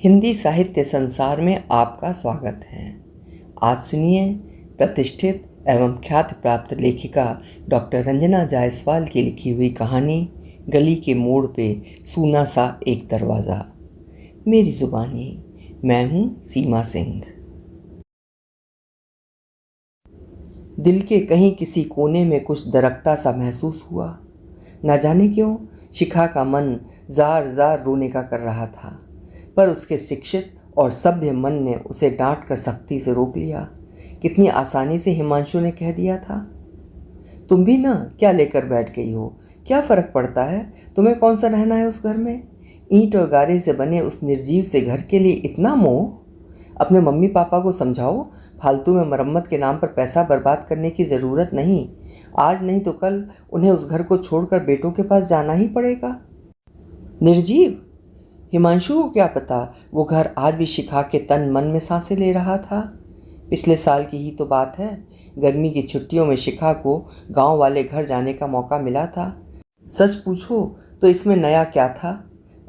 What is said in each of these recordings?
हिंदी साहित्य संसार में आपका स्वागत है। आज सुनिए प्रतिष्ठित एवं ख्याति प्राप्त लेखिका डॉक्टर रंजना जायसवाल की लिखी हुई कहानी गली के मोड़ पे सूना सा एक दरवाज़ा। मेरी जुबानी, मैं हूँ सीमा सिंह। दिल के कहीं किसी कोने में कुछ दरकता सा महसूस हुआ। न जाने क्यों शिखा का मन जार जार रोने का कर रहा था, पर उसके शिक्षित और सभ्य मन ने उसे डांट कर सख्ती से रोक लिया। कितनी आसानी से हिमांशु ने कह दिया था, तुम भी ना क्या लेकर बैठ गई हो, क्या फ़र्क पड़ता है, तुम्हें कौन सा रहना है उस घर में। ईंट और गारे से बने उस निर्जीव से घर के लिए इतना मोह। अपने मम्मी पापा को समझाओ, फालतू में मरम्मत के नाम पर पैसा बर्बाद करने की ज़रूरत नहीं। आज नहीं तो कल उन्हें उस घर को छोड़कर बेटों के पास जाना ही पड़ेगा। निर्जीव? हिमांशु को क्या पता वो घर आज भी शिखा के तन मन में सांसें ले रहा था। पिछले साल की ही तो बात है। गर्मी की छुट्टियों में शिखा को गांव वाले घर जाने का मौका मिला था। सच पूछो तो इसमें नया क्या था,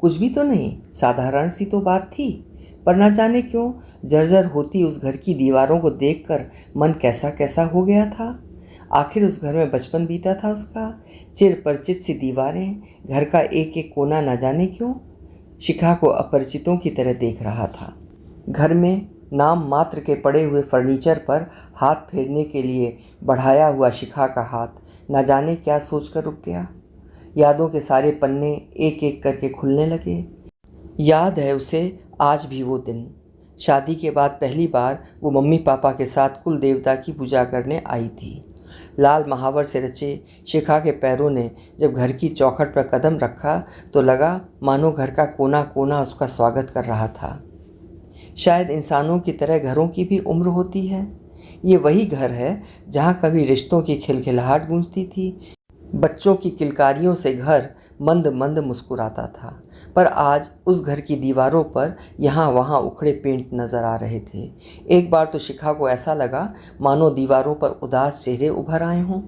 कुछ भी तो नहीं, साधारण सी तो बात थी। पर ना जाने क्यों जर्जर होती उस घर की दीवारों को देखकर मन कैसा कैसा हो गया था। आखिर उस घर में बचपन बीता था उसका। चिर परिचित सी दीवारें, घर का एक एक कोना न जाने क्यों शिखा को अपरिचितों की तरह देख रहा था। घर में नाम मात्र के पड़े हुए फर्नीचर पर हाथ फेरने के लिए बढ़ाया हुआ शिखा का हाथ न जाने क्या सोचकर रुक गया। यादों के सारे पन्ने एक एक करके खुलने लगे। याद है उसे आज भी वो दिन। शादी के बाद पहली बार वो मम्मी पापा के साथ कुल देवता की पूजा करने आई थी। लाल महावर से रचे शिखा के पैरों ने जब घर की चौखट पर कदम रखा तो लगा मानो घर का कोना कोना उसका स्वागत कर रहा था। शायद इंसानों की तरह घरों की भी उम्र होती है। ये वही घर है जहाँ कभी रिश्तों की खिलखिलाहट गूंजती थी, बच्चों की किलकारियों से घर मंद मंद मुस्कुराता था। पर आज उस घर की दीवारों पर यहाँ वहाँ उखड़े पेंट नज़र आ रहे थे। एक बार तो शिखा को ऐसा लगा मानो दीवारों पर उदास चेहरे उभर आए हों।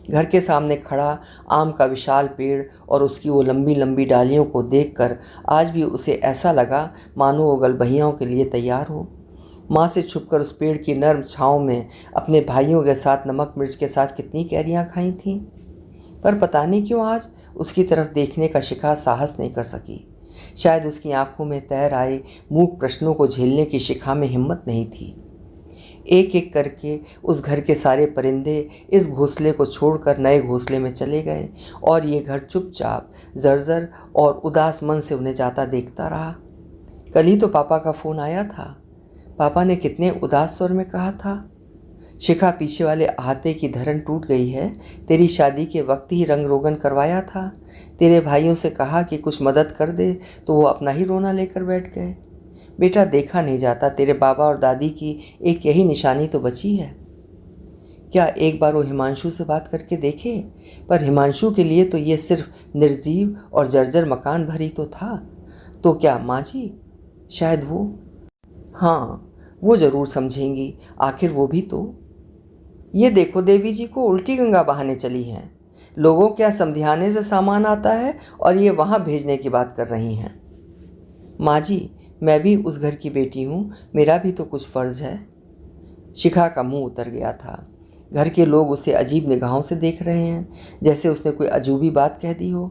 घर के सामने खड़ा आम का विशाल पेड़ और उसकी वो लंबी लंबी डालियों को देखकर आज भी उसे ऐसा लगा मानो वो गलबहियों के लिए तैयार हो। माँ से छुपकर उस पेड़ की नर्म छाँव में अपने भाइयों के साथ नमक मिर्च के साथ कितनी कैरियाँ खाई थीं। पर पता नहीं क्यों आज उसकी तरफ देखने का शिखा साहस नहीं कर सकी। शायद उसकी आंखों में तैर आए मूक प्रश्नों को झेलने की शिखा में हिम्मत नहीं थी। एक एक करके उस घर के सारे परिंदे इस घोंसले को छोड़कर नए घोंसले में चले गए और ये घर चुपचाप जर्जर और उदास मन से उन्हें जाता देखता रहा। कल ही तो पापा का फ़ोन आया था। पापा ने कितने उदास स्वर में कहा था, शिखा पीछे वाले अहाते की धरन टूट गई है, तेरी शादी के वक्त ही रंग रोगन करवाया था। तेरे भाइयों से कहा कि कुछ मदद कर दे तो वो अपना ही रोना लेकर बैठ गए। बेटा देखा नहीं जाता, तेरे बाबा और दादी की एक यही निशानी तो बची है। क्या एक बार वो हिमांशु से बात करके देखे? पर हिमांशु के लिए तो ये सिर्फ निर्जीव और जर्जर मकान भर ही तो था। तो क्या माँ जी? शायद वो, हाँ वो ज़रूर समझेंगी, आखिर वो भी तो। ये देखो देवी जी को उल्टी गंगा बहाने चली हैं। लोगों क्या समधियाने से सामान आता है और ये वहाँ भेजने की बात कर रही हैं। माँ जी मैं भी उस घर की बेटी हूँ, मेरा भी तो कुछ फ़र्ज़ है। शिखा का मुंह उतर गया था। घर के लोग उसे अजीब निगाहों से देख रहे हैं, जैसे उसने कोई अजूबी बात कह दी हो।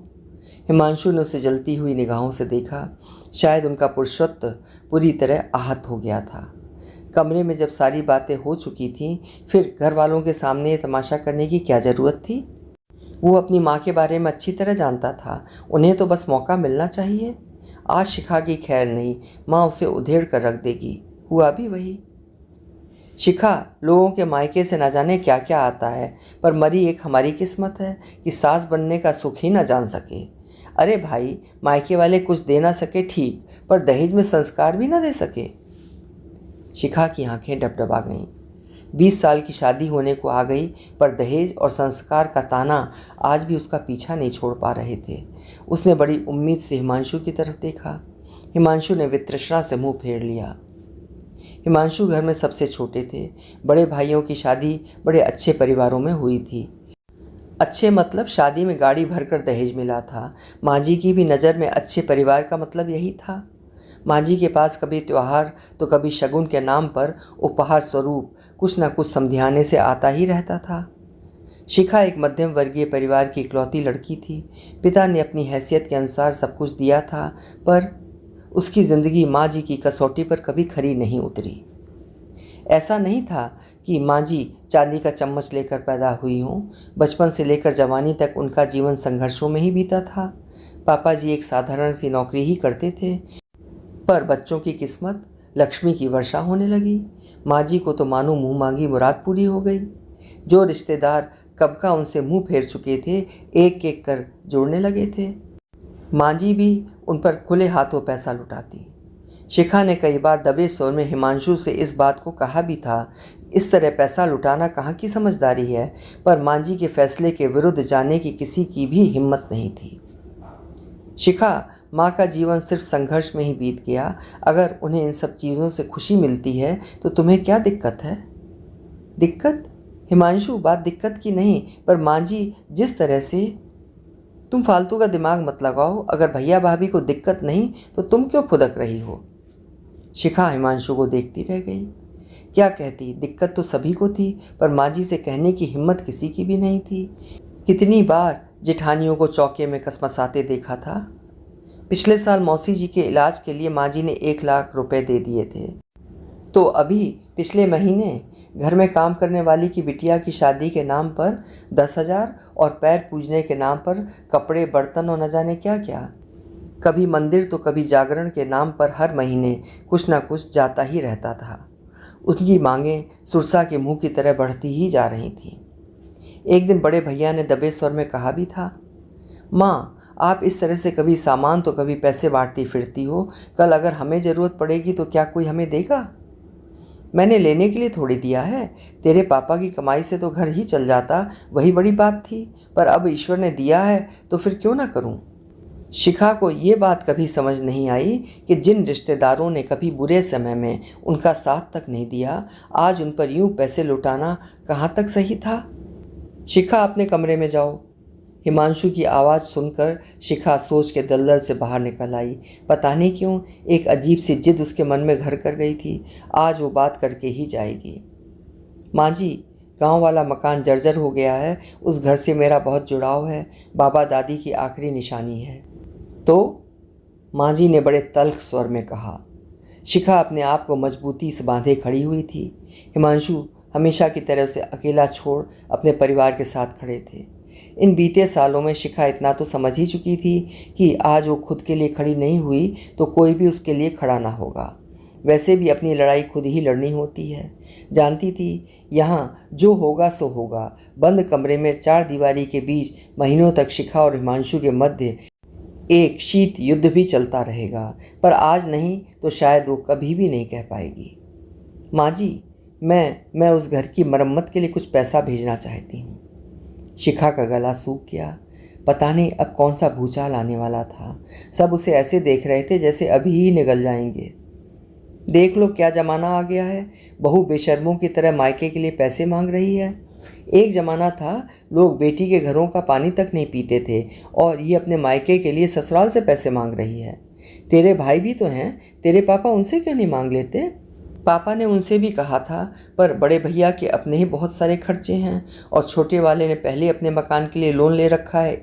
हिमांशु ने उसे जलती हुई निगाहों से देखा। शायद उनका पुरुषत्व पूरी तरह आहत हो गया था। कमरे में जब सारी बातें हो चुकी थीं, फिर घर वालों के सामने ये तमाशा करने की क्या ज़रूरत थी। वो अपनी माँ के बारे में अच्छी तरह जानता था, उन्हें तो बस मौका मिलना चाहिए। आज शिखा की खैर नहीं, माँ उसे उधेड़ कर रख देगी। हुआ भी वही। शिखा, लोगों के मायके से न जाने क्या क्या आता है, पर मरी एक हमारी किस्मत है कि सास बनने का सुख ही न जान सके। अरे भाई, मायके वाले कुछ दे ना सके ठीक, पर दहेज में संस्कार भी न दे सके। शिखा की आंखें डबडबा गईं। 20 साल की शादी होने को आ गई, पर दहेज और संस्कार का ताना आज भी उसका पीछा नहीं छोड़ पा रहे थे। उसने बड़ी उम्मीद से हिमांशु की तरफ देखा। हिमांशु ने वितृष्णा से मुंह फेर लिया। हिमांशु घर में सबसे छोटे थे। बड़े भाइयों की शादी बड़े अच्छे परिवारों में हुई थी। अच्छे मतलब शादी में गाड़ी भरकर दहेज मिला था। माँ जी की भी नज़र में अच्छे परिवार का मतलब यही था। माँ जी के पास कभी त्योहार तो कभी शगुन के नाम पर उपहार स्वरूप कुछ न कुछ समधियाने से आता ही रहता था। शिखा एक मध्यम वर्गीय परिवार की इकलौती लड़की थी। पिता ने अपनी हैसियत के अनुसार सब कुछ दिया था, पर उसकी ज़िंदगी माँ जी की कसौटी पर कभी खरी नहीं उतरी। ऐसा नहीं था कि माँ जी चांदी का चम्मच लेकर पैदा हुई हों। बचपन से लेकर जवानी तक उनका जीवन संघर्षों में ही बीता था। पापा जी एक साधारण सी नौकरी ही करते थे, पर बच्चों की किस्मत लक्ष्मी की वर्षा होने लगी। माँ जी को तो मानो मुँह मांगी मुराद पूरी हो गई। जो रिश्तेदार कब का उनसे मुंह फेर चुके थे, एक एक कर जोड़ने लगे थे। माँ जी भी उन पर खुले हाथों पैसा लुटाती। शिखा ने कई बार दबे स्वर में हिमांशु से इस बात को कहा भी था, इस तरह पैसा लुटाना कहाँ की समझदारी है, पर माँ जी के फैसले के विरुद्ध जाने की किसी की भी हिम्मत नहीं थी। शिखा, माँ का जीवन सिर्फ संघर्ष में ही बीत गया। अगर उन्हें इन सब चीज़ों से खुशी मिलती है तो तुम्हें क्या दिक्कत है? दिक्कत? हिमांशु, बात दिक्कत की नहीं, पर माँ जी जिस तरह से। तुम फालतू का दिमाग मत लगाओ। अगर भैया भाभी को दिक्कत नहीं तो तुम क्यों फुदक रही हो? शिखा हिमांशु को देखती रह गई। क्या कहती, दिक्कत तो सभी को थी, पर माँ जी से कहने की हिम्मत किसी की भी नहीं थी। कितनी बार जेठानियों को चौके में कसमसाते देखा था। पिछले साल मौसी जी के इलाज के लिए माँ जी ने 1 लाख रुपए दे दिए थे, तो अभी पिछले महीने घर में काम करने वाली की बिटिया की शादी के नाम पर 10,000 और पैर पूजने के नाम पर कपड़े, बर्तन और न जाने क्या क्या। कभी मंदिर तो कभी जागरण के नाम पर हर महीने कुछ ना कुछ जाता ही रहता था। उनकी मांगें सुरसा के मुंह की तरह बढ़ती ही जा रही थीं। एक दिन बड़े भैया ने दबे स्वर में कहा भी था, माँ, आप इस तरह से कभी सामान तो कभी पैसे बांटती फिरती हो। कल अगर हमें ज़रूरत पड़ेगी तो क्या कोई हमें देगा? मैंने लेने के लिए थोड़ी दिया है। तेरे पापा की कमाई से तो घर ही चल जाता, वही बड़ी बात थी। पर अब ईश्वर ने दिया है तो फिर क्यों ना करूं? शिखा को ये बात कभी समझ नहीं आई कि जिन रिश्तेदारों ने कभी बुरे समय में उनका साथ तक नहीं दिया, आज उन पर यूं पैसे लुटाना कहाँ तक सही था। शिखा, अपने कमरे में जाओ। हिमांशु की आवाज़ सुनकर शिखा सोच के दलदल से बाहर निकल आई। पता नहीं क्यों एक अजीब सी जिद उसके मन में घर कर गई थी। आज वो बात करके ही जाएगी। माँ जी, गांव वाला मकान जर्जर हो गया है। उस घर से मेरा बहुत जुड़ाव है। बाबा दादी की आखिरी निशानी है। तो? माँ जी ने बड़े तल्ख स्वर में कहा। शिखा अपने आप को मजबूती से बांधे खड़ी हुई थी। हिमांशु हमेशा की तरह उसे अकेला छोड़ अपने परिवार के साथ खड़े थे। इन बीते सालों में शिखा इतना तो समझ ही चुकी थी कि आज वो खुद के लिए खड़ी नहीं हुई तो कोई भी उसके लिए खड़ा ना होगा। वैसे भी अपनी लड़ाई खुद ही लड़नी होती है। जानती थी यहाँ जो होगा सो होगा। बंद कमरे में 4 दीवारी के बीच महीनों तक शिखा और हिमांशु के मध्य एक शीत युद्ध भी चलता रहेगा, पर आज नहीं तो शायद वो कभी भी नहीं कह पाएगी। माँ जी, मैं उस घर की मरम्मत के लिए कुछ पैसा भेजना चाहती हूँ। शिखा का गला सूख गया। पता नहीं अब कौन सा भूचाल आने वाला था। सब उसे ऐसे देख रहे थे जैसे अभी ही निगल जाएंगे। देख लो क्या ज़माना आ गया है। बहू बेशर्मों की तरह मायके के लिए पैसे मांग रही है। एक ज़माना था लोग बेटी के घरों का पानी तक नहीं पीते थे, और ये अपने मायके के लिए ससुराल से पैसे मांग रही है। तेरे भाई भी तो हैं, तेरे पापा उनसे क्यों नहीं मांग लेते? पापा ने उनसे भी कहा था, पर बड़े भैया के अपने ही बहुत सारे खर्चे हैं, और छोटे वाले ने पहले अपने मकान के लिए लोन ले रखा है।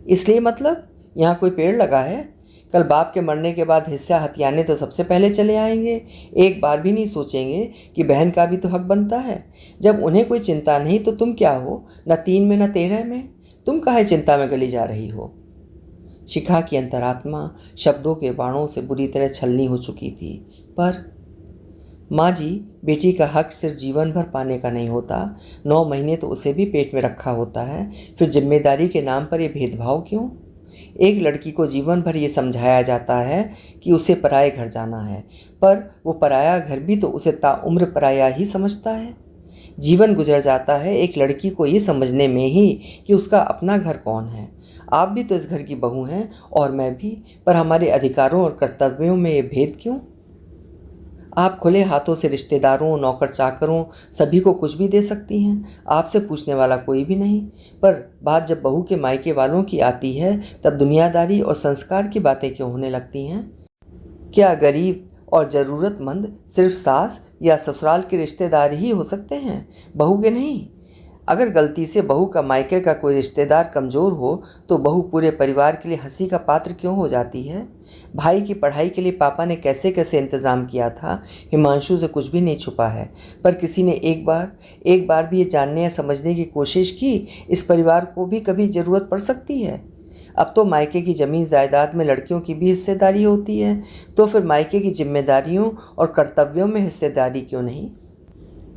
इसलिए मतलब यहाँ कोई पेड़ लगा है? कल बाप के मरने के बाद हिस्सा हथियाने तो सबसे पहले चले आएंगे। एक बार भी नहीं सोचेंगे कि बहन का भी तो हक बनता है। जब उन्हें कोई चिंता नहीं तो तुम क्या हो, न 3 में न 13 में? तुम काहे चिंता में गली जा रही हो? शिखा की अंतरात्मा शब्दों के बाणों से बुरी तरह छलनी हो चुकी थी। पर माँ जी, बेटी का हक सिर्फ जीवन भर पाने का नहीं होता। 9 महीने तो उसे भी पेट में रखा होता है। फिर जिम्मेदारी के नाम पर ये भेदभाव क्यों? एक लड़की को जीवन भर ये समझाया जाता है कि उसे पराये घर जाना है, पर वो पराया घर भी तो उसे ताउम्र पराया ही समझता है। जीवन गुजर जाता है एक लड़की को ये समझने में ही कि उसका अपना घर कौन है। आप भी तो इस घर की बहू हैं और मैं भी, पर हमारे अधिकारों और कर्तव्यों में ये भेद क्यों? आप खुले हाथों से रिश्तेदारों, नौकर चाकरों सभी को कुछ भी दे सकती हैं, आपसे पूछने वाला कोई भी नहीं। पर बात जब बहू के मायके वालों की आती है तब दुनियादारी और संस्कार की बातें क्यों होने लगती हैं? क्या गरीब और ज़रूरतमंद सिर्फ सास या ससुराल के रिश्तेदार ही हो सकते हैं, बहू के नहीं? अगर गलती से बहू का मायके का कोई रिश्तेदार कमज़ोर हो तो बहू पूरे परिवार के लिए हंसी का पात्र क्यों हो जाती है? भाई की पढ़ाई के लिए पापा ने कैसे कैसे इंतज़ाम किया था, हिमांशु से कुछ भी नहीं छुपा है। पर किसी ने एक बार भी ये जानने या समझने की कोशिश की, इस परिवार को भी कभी ज़रूरत पड़ सकती है। अब तो मायके की ज़मीन जायदाद में लड़कियों की भी हिस्सेदारी होती है, तो फिर मायके की जिम्मेदारियों और कर्तव्यों में हिस्सेदारी क्यों नहीं?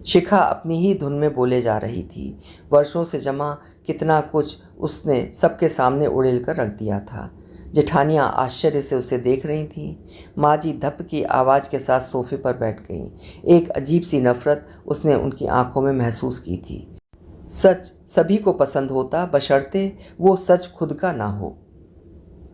शिखा अपनी ही धुन में बोले जा रही थी। वर्षों से जमा कितना कुछ उसने सबके सामने उड़ेल कर रख दिया था। जेठानियाँ आश्चर्य से उसे देख रही थीं। माँ जी धप की आवाज़ के साथ सोफे पर बैठ गईं। एक अजीब सी नफ़रत उसने उनकी आंखों में महसूस की थी। सच सभी को पसंद होता, बशर्ते वो सच खुद का ना हो।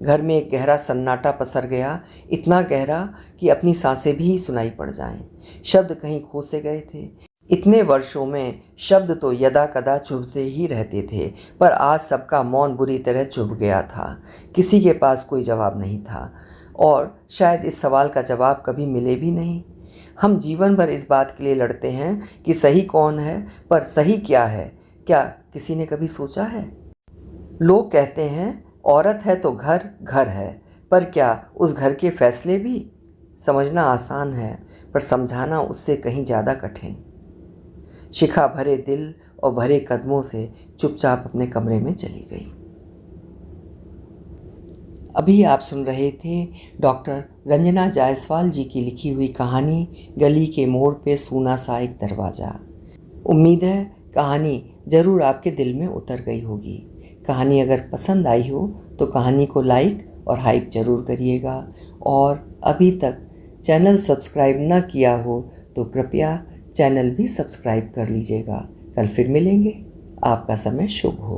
घर में एक गहरा सन्नाटा पसर गया, इतना गहरा कि अपनी सांसें भी सुनाई पड़ जाएं। शब्द कहीं खो से गए थे। इतने वर्षों में शब्द तो यदा कदा चुभते ही रहते थे, पर आज सबका मौन बुरी तरह चुभ गया था। किसी के पास कोई जवाब नहीं था और शायद इस सवाल का जवाब कभी मिले भी नहीं। हम जीवन भर इस बात के लिए लड़ते हैं कि सही कौन है, पर सही क्या है, क्या किसी ने कभी सोचा है? लोग कहते हैं औरत है तो घर घर है, पर क्या उस घर के फैसले भी? समझना आसान है, पर समझाना उससे कहीं ज़्यादा कठिन। शिखा भरे दिल और भरे कदमों से चुपचाप अपने कमरे में चली गई। अभी आप सुन रहे थे डॉक्टर रंजना जायसवाल जी की लिखी हुई कहानी गली के मोड़ पे सूना सा एक दरवाज़ा। उम्मीद है कहानी ज़रूर आपके दिल में उतर गई होगी। कहानी अगर पसंद आई हो तो कहानी को लाइक और हाइप ज़रूर करिएगा, और अभी तक चैनल सब्सक्राइब न किया हो तो कृपया चैनल भी सब्सक्राइब कर लीजिएगा। कल फिर मिलेंगे। आपका समय शुभ हो।